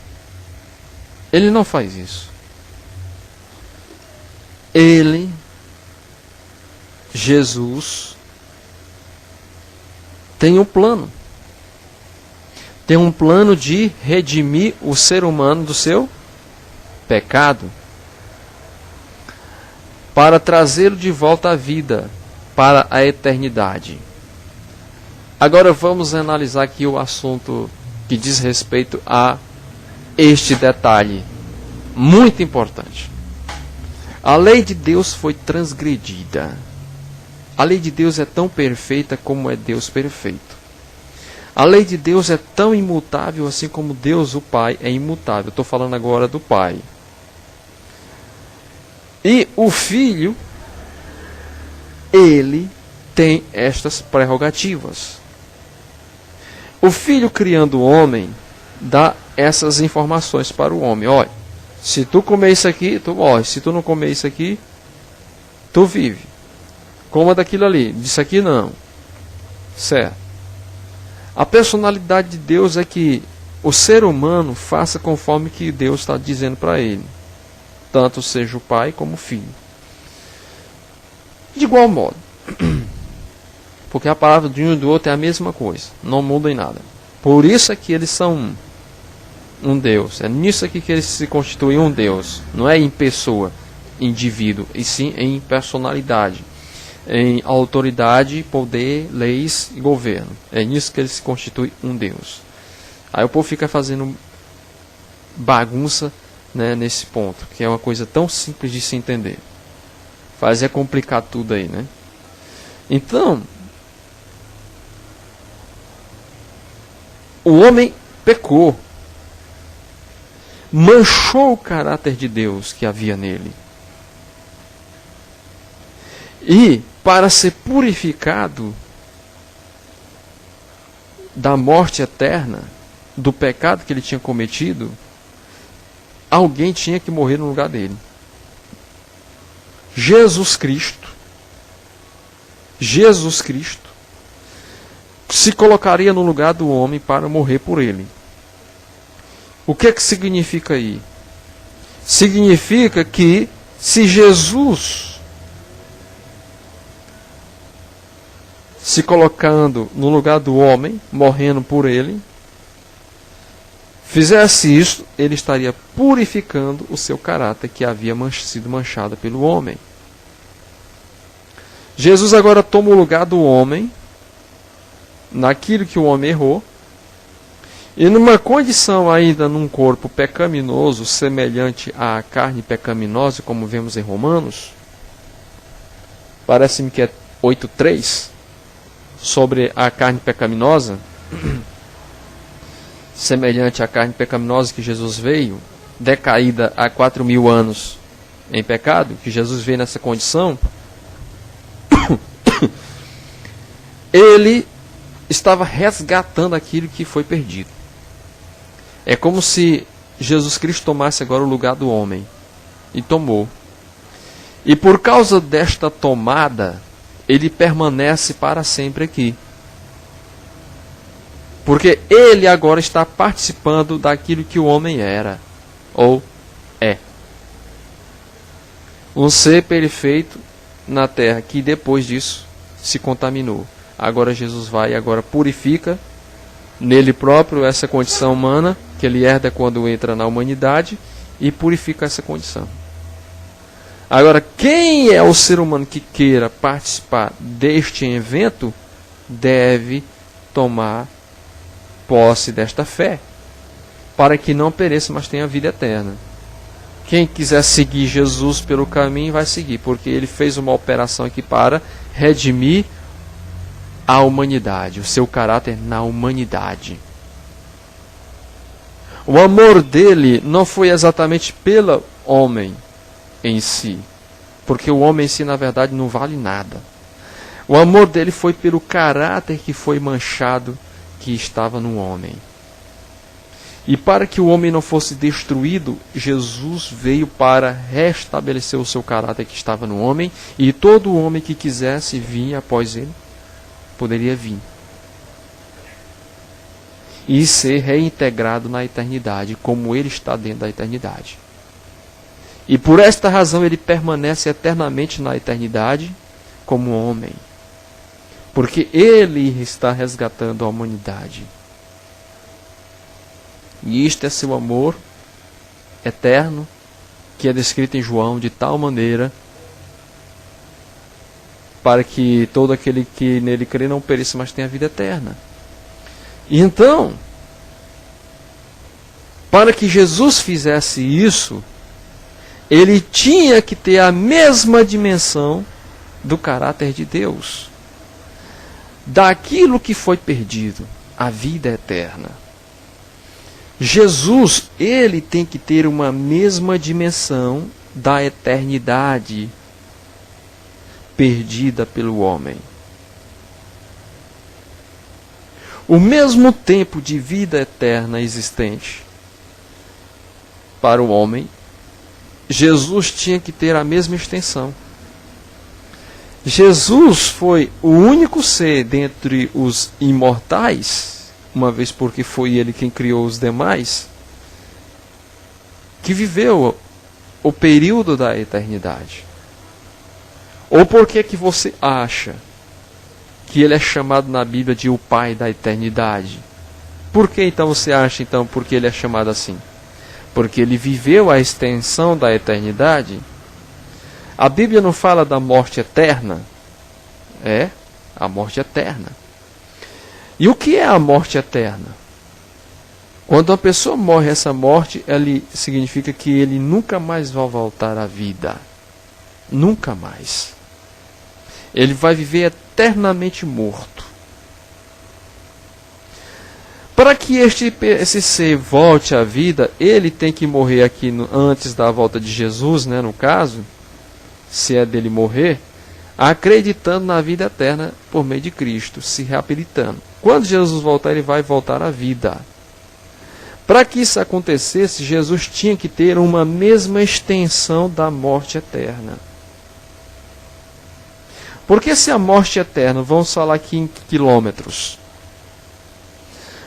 Ele não faz isso. Ele, Jesus, tem um plano. Tem um plano de redimir o ser humano do seu pecado, para trazê-lo de volta à vida, para a eternidade. Agora vamos analisar aqui o assunto que diz respeito a este detalhe muito importante. A lei de Deus foi transgredida. A lei de Deus é tão perfeita como é Deus perfeito. A lei de Deus é tão imutável assim como Deus, o Pai, é imutável. Estou falando agora do Pai. E o Filho, ele tem estas prerrogativas. O Filho, criando o homem, dá essas informações para o homem. Olha, se tu comer isso aqui, tu morre. Se tu não comer isso aqui, tu vive. Coma daquilo ali. Disso aqui não. Certo. A personalidade de Deus é que o ser humano faça conforme que Deus está dizendo para ele. Tanto seja o pai como o filho. De igual modo. Porque a palavra de um e do outro é a mesma coisa. Não muda em nada. Por isso é que eles são um Deus. É nisso aqui que eles se constituem um Deus. Não é em pessoa, indivíduo, e sim em personalidade. Em autoridade, poder, leis e governo. É nisso que eles se constituem um Deus. Aí o povo fica fazendo bagunça, né, nesse ponto, que é uma coisa tão simples de se entender. Faz complicar tudo aí, né? Então, o homem pecou, manchou o caráter de Deus que havia nele. E, para ser purificado da morte eterna, do pecado que ele tinha cometido, alguém tinha que morrer no lugar dele. Jesus Cristo se colocaria no lugar do homem para morrer por ele. O que significa aí? Significa que se Jesus, se colocando no lugar do homem, morrendo por ele, fizesse isso, ele estaria purificando o seu caráter que havia sido manchado pelo homem. Jesus agora toma o lugar do homem, naquilo que o homem errou, e numa condição ainda num corpo pecaminoso, semelhante à carne pecaminosa, como vemos em Romanos, parece-me que é 8:3, sobre a carne pecaminosa, semelhante à carne pecaminosa que Jesus veio, decaída há 4.000 anos em pecado, que Jesus veio nessa condição, ele estava resgatando aquilo que foi perdido. É como se Jesus Cristo tomasse agora o lugar do homem. E tomou. E por causa desta tomada, ele permanece para sempre aqui. Porque ele agora está participando daquilo que o homem era, ou é. Um ser perfeito na terra, que depois disso se contaminou. Agora Jesus vai e agora purifica nele próprio essa condição humana, que ele herda quando entra na humanidade, e purifica essa condição. Agora, quem é o ser humano que queira participar deste evento, deve tomar posse desta fé, para que não pereça, mas tenha vida eterna. Quem quiser seguir Jesus pelo caminho, vai seguir, porque ele fez uma operação aqui para redimir a humanidade, o seu caráter na humanidade. O amor dele não foi exatamente pelo homem em si, porque o homem em si, na verdade, não vale nada. O amor dele foi pelo caráter que foi manchado, que estava no homem. E para que o homem não fosse destruído, Jesus veio para restabelecer o seu caráter que estava no homem, e todo homem que quisesse vir após ele, poderia vir. E ser reintegrado na eternidade, como ele está dentro da eternidade. E por esta razão ele permanece eternamente na eternidade como homem. Porque ele está resgatando a humanidade. E isto é seu amor eterno, que é descrito em João de tal maneira, para que todo aquele que nele crê não pereça, mas tenha vida eterna. E então, para que Jesus fizesse isso, ele tinha que ter a mesma dimensão do caráter de Deus. Daquilo que foi perdido, a vida eterna. Jesus, ele tem que ter uma mesma dimensão da eternidade perdida pelo homem. O mesmo tempo de vida eterna existente para o homem, Jesus tinha que ter a mesma extensão. Jesus foi o único ser dentre os imortais, uma vez porque foi ele quem criou os demais, que viveu o período da eternidade. Ou por que que você acha que ele é chamado na Bíblia de o Pai da eternidade? Por que então você acha então porque ele é chamado assim? Porque ele viveu a extensão da eternidade. A Bíblia não fala da morte eterna? É, a morte eterna. E o que é a morte eterna? Quando uma pessoa morre, essa morte, ele significa que ele nunca mais vai voltar à vida. Nunca mais. Ele vai viver eternamente morto. Para que esse ser volte à vida, ele tem que morrer aqui antes da volta de Jesus, né, no caso, se é dele morrer, acreditando na vida eterna por meio de Cristo, se reabilitando. Quando Jesus voltar, ele vai voltar à vida. Para que isso acontecesse, Jesus tinha que ter uma mesma extensão da morte eterna. Porque se a morte eterna, vamos falar aqui em quilômetros,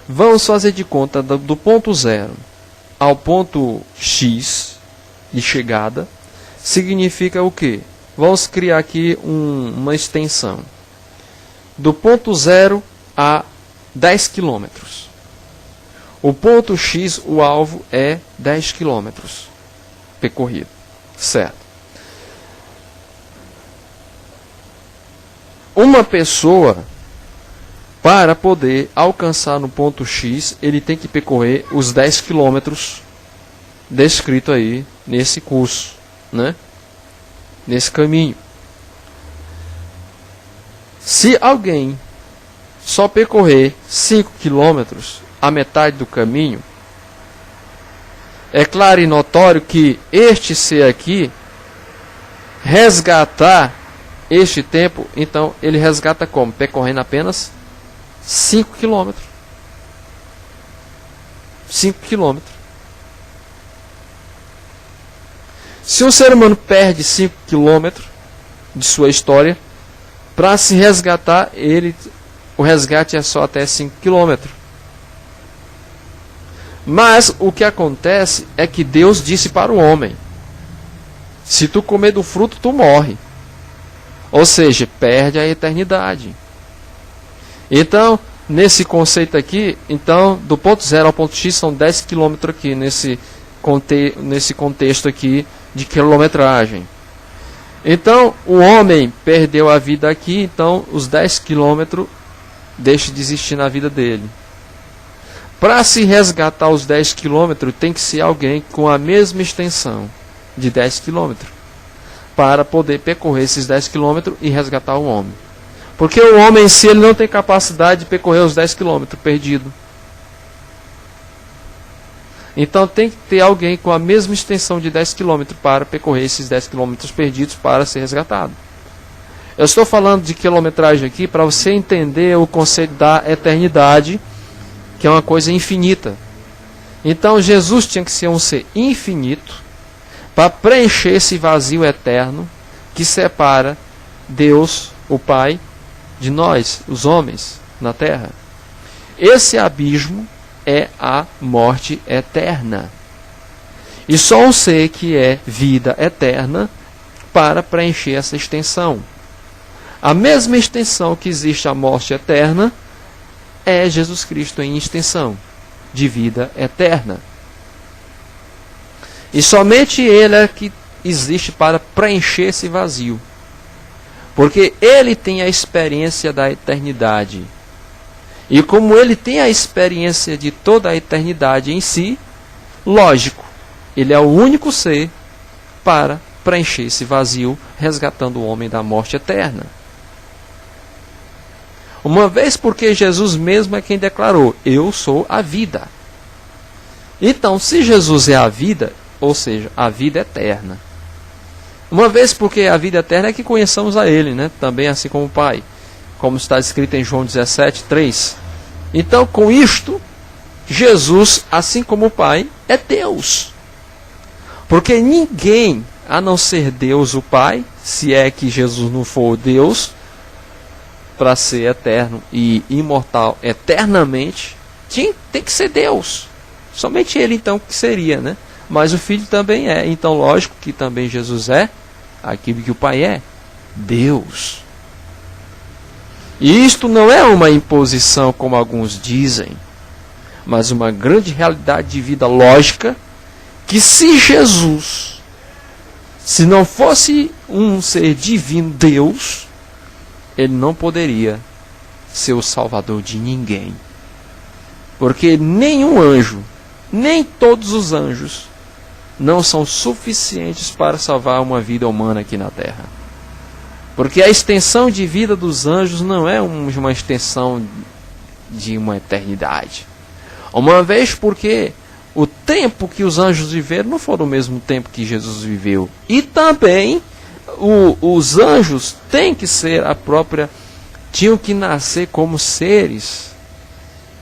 vamos fazer de conta do ponto zero ao ponto X de chegada, significa o quê? Vamos criar aqui uma extensão. Do ponto zero a 10 quilômetros. O ponto X, o alvo, é 10 quilômetros percorrido. Certo. Uma pessoa, para poder alcançar no ponto X, ele tem que percorrer os 10 quilômetros descrito aí nesse curso, né? Nesse caminho. Se alguém só percorrer 5 quilômetros, a metade do caminho, é claro e notório que este ser aqui resgatar este tempo, então ele resgata como? Percorrendo apenas 5 quilômetros. 5 quilômetros. Se um ser humano perde 5 quilômetros de sua história, para se resgatar, o resgate é só até 5 quilômetros. Mas o que acontece é que Deus disse para o homem: se tu comer do fruto, tu morre. Ou seja, perde a eternidade. Então, nesse conceito aqui, então, do ponto 0 ao ponto X são 10 quilômetros aqui, nesse contexto aqui de quilometragem. Então, o homem perdeu a vida aqui, então os 10 quilômetros deixam de existir na vida dele. Para se resgatar os 10 quilômetros, tem que ser alguém com a mesma extensão de 10 quilômetros, para poder percorrer esses 10 quilômetros e resgatar o homem. Porque o homem em si ele não tem capacidade de percorrer os 10 quilômetros perdido. Então tem que ter alguém com a mesma extensão de 10 quilômetros para percorrer esses 10 quilômetros perdidos para ser resgatado. Eu estou falando de quilometragem aqui para você entender o conceito da eternidade, que é uma coisa infinita. Então Jesus tinha que ser um ser infinito para preencher esse vazio eterno que separa Deus, o Pai, de nós, os homens, na terra. Esse abismo é a morte eterna. E só um ser que é vida eterna para preencher essa extensão. A mesma extensão que existe a morte eterna é Jesus Cristo em extensão de vida eterna. E somente Ele é que existe para preencher esse vazio. Porque Ele tem a experiência da eternidade. E como Ele tem a experiência de toda a eternidade em si, lógico, Ele é o único ser para preencher esse vazio, resgatando o homem da morte eterna. Uma vez porque Jesus mesmo é quem declarou: eu sou a vida. Então, se Jesus é a vida, ou seja, a vida eterna. Uma vez porque a vida eterna é que conheçamos a Ele, né? Também assim como o Pai, como está escrito em João 17:3. Então, com isto, Jesus, assim como o Pai, é Deus. Porque ninguém, a não ser Deus o Pai, se é que Jesus não for Deus, para ser eterno e imortal eternamente, tem que ser Deus. Somente Ele então que seria, né? Mas o Filho também é. Então lógico que também Jesus é aquilo que o Pai é, Deus. E isto não é uma imposição como alguns dizem, mas uma grande realidade de vida lógica, que se Jesus, se não fosse um ser divino Deus, Ele não poderia ser o salvador de ninguém. Porque nenhum anjo, nem todos os anjos, não são suficientes para salvar uma vida humana aqui na Terra. Porque a extensão de vida dos anjos não é uma extensão de uma eternidade. Uma vez porque o tempo que os anjos viveram não foi o mesmo tempo que Jesus viveu. E também os anjos têm que ser tinham que nascer como seres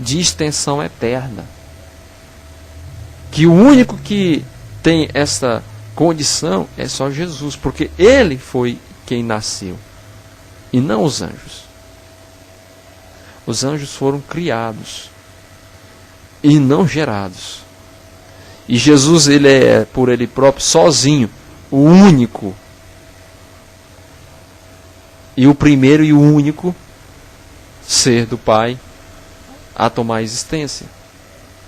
de extensão eterna. Que o único que tem essa condição é só Jesus, porque Ele foi quem nasceu, e não os anjos. Os anjos foram criados e não gerados. E Jesus, Ele é por Ele próprio, sozinho, o único, e o primeiro e o único ser do Pai a tomar existência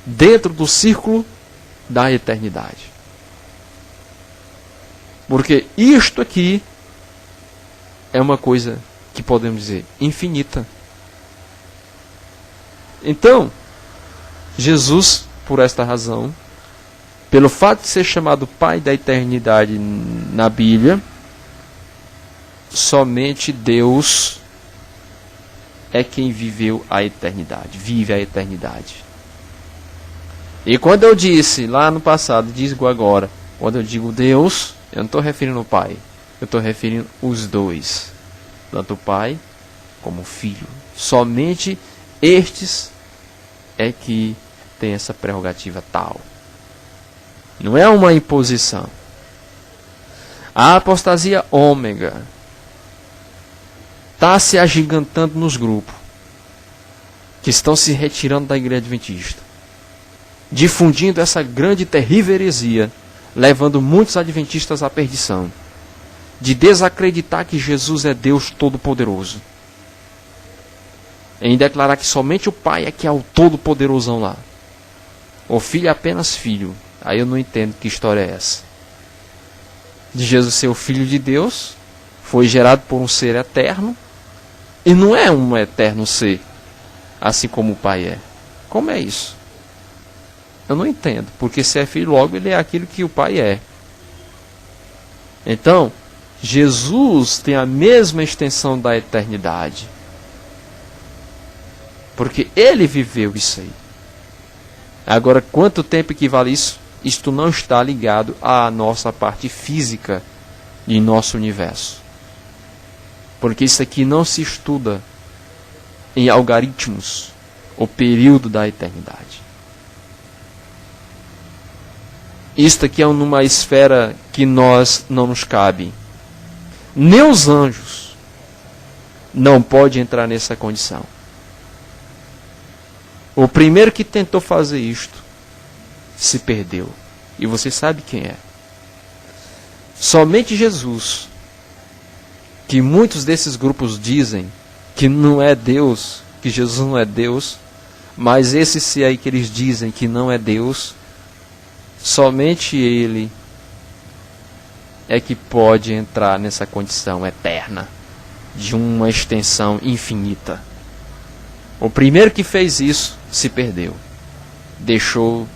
dentro do círculo da eternidade. Porque isto aqui é uma coisa que podemos dizer infinita. Então, Jesus, por esta razão, pelo fato de ser chamado Pai da eternidade na Bíblia, somente Deus é quem viveu a eternidade, vive a eternidade. E quando eu disse lá no passado, digo agora, quando eu digo Deus, eu não estou referindo ao Pai, eu estou referindo os dois, tanto o Pai como o Filho. Somente Estes é que tem essa prerrogativa tal. Não é uma imposição. A apostasia ômega está se agigantando nos grupos que estão se retirando da igreja adventista, difundindo essa grande e terrível heresia, levando muitos adventistas à perdição, de desacreditar que Jesus é Deus Todo-Poderoso, em declarar que somente o Pai é que é o Todo-Poderosão lá. O Filho é apenas Filho. Aí eu não entendo que história é essa. De Jesus ser o Filho de Deus, foi gerado por um ser eterno, e não é um eterno ser, assim como o Pai é. Como é isso? Eu não entendo, porque se é Filho, logo ele é aquilo que o Pai é. Então, Jesus tem a mesma extensão da eternidade, porque ele viveu isso aí. Agora, quanto tempo equivale isso? Isto não está ligado à nossa parte física de nosso universo. Porque isso aqui não se estuda em algarismos, o período da eternidade. Isto aqui é numa esfera que nós não nos cabe. Nem os anjos não podem entrar nessa condição. O primeiro que tentou fazer isto se perdeu. E você sabe quem é. Somente Jesus, que muitos desses grupos dizem que não é Deus, que Jesus não é Deus, mas esse ser aí que eles dizem que não é Deus, somente ele é que pode entrar nessa condição eterna, de uma extensão infinita. O primeiro que fez isso se perdeu. Deixou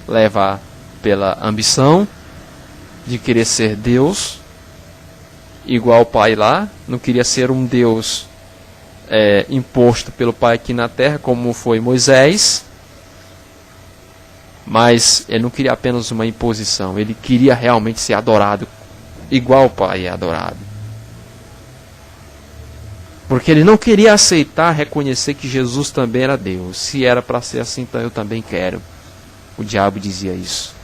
levar pela ambição de querer ser Deus, igual o Pai lá. Não queria ser um Deus imposto pelo Pai aqui na terra, como foi Moisés. Mas ele não queria apenas uma imposição. Ele queria realmente ser adorado, igual o Pai é adorado. Porque ele não queria aceitar, reconhecer que Jesus também era Deus. Se era para ser assim, então eu também quero. O diabo dizia isso.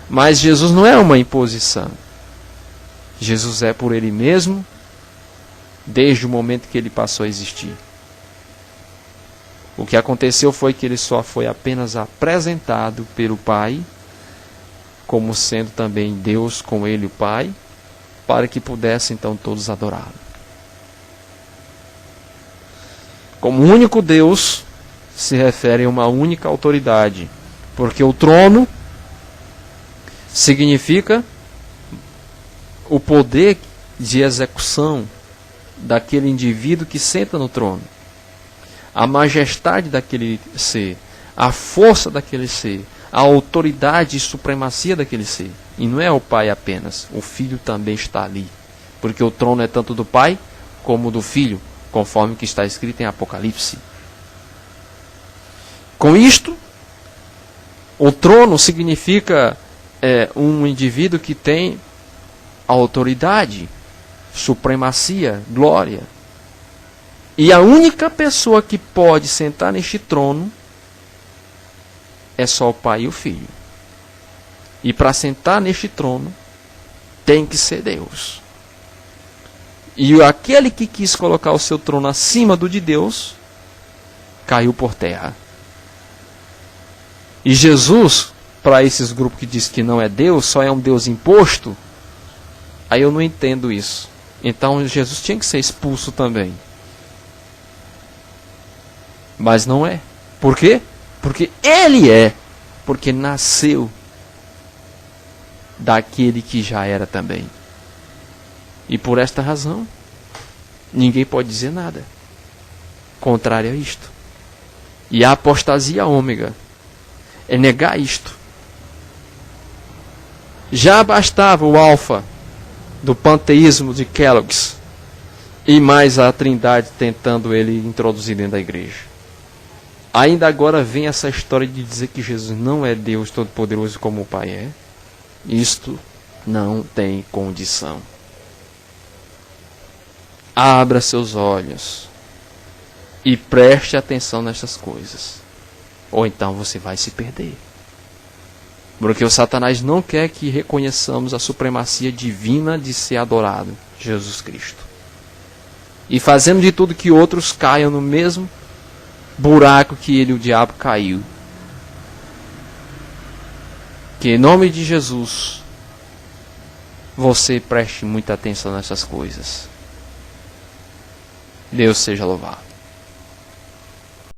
Mas Jesus não é uma imposição. Jesus é por ele mesmo, desde o momento que ele passou a existir. O que aconteceu foi que ele só foi apenas apresentado pelo Pai, como sendo também Deus com ele, o Pai, para que pudessem então todos adorá-lo. Como único Deus, se refere a uma única autoridade, porque o trono significa o poder de execução daquele indivíduo que senta no trono, a majestade daquele ser, a força daquele ser, a autoridade e supremacia daquele ser. E não é o Pai apenas, o Filho também está ali, porque o trono é tanto do Pai como do Filho, conforme que está escrito em Apocalipse. Com isto, o trono significa um indivíduo que tem autoridade, supremacia, glória. E a única pessoa que pode sentar neste trono é só o Pai e o Filho. E para sentar neste trono, tem que ser Deus. E aquele que quis colocar o seu trono acima do de Deus, caiu por terra. E Jesus, para esses grupos que dizem que não é Deus, só é um Deus imposto, aí eu não entendo isso. Então Jesus tinha que ser expulso também. Mas não é. Por quê? Porque ele é. Porque nasceu daquele que já era também. E por esta razão, ninguém pode dizer nada contrário a isto. E a apostasia ômega é negar isto. Já bastava o alfa do panteísmo de Kellogg's e mais a trindade tentando ele introduzir dentro da igreja. Ainda agora vem essa história de dizer que Jesus não é Deus Todo-Poderoso como o Pai é. Isto não tem condição. Abra seus olhos E preste atenção nessas coisas. Ou então você vai se perder. Porque o Satanás não quer que reconheçamos a supremacia divina de ser adorado, Jesus Cristo. E fazemos de tudo que outros caiam no mesmo buraco que ele, o diabo, caiu. Que em nome de Jesus, você preste muita atenção nessas coisas. Deus seja louvado.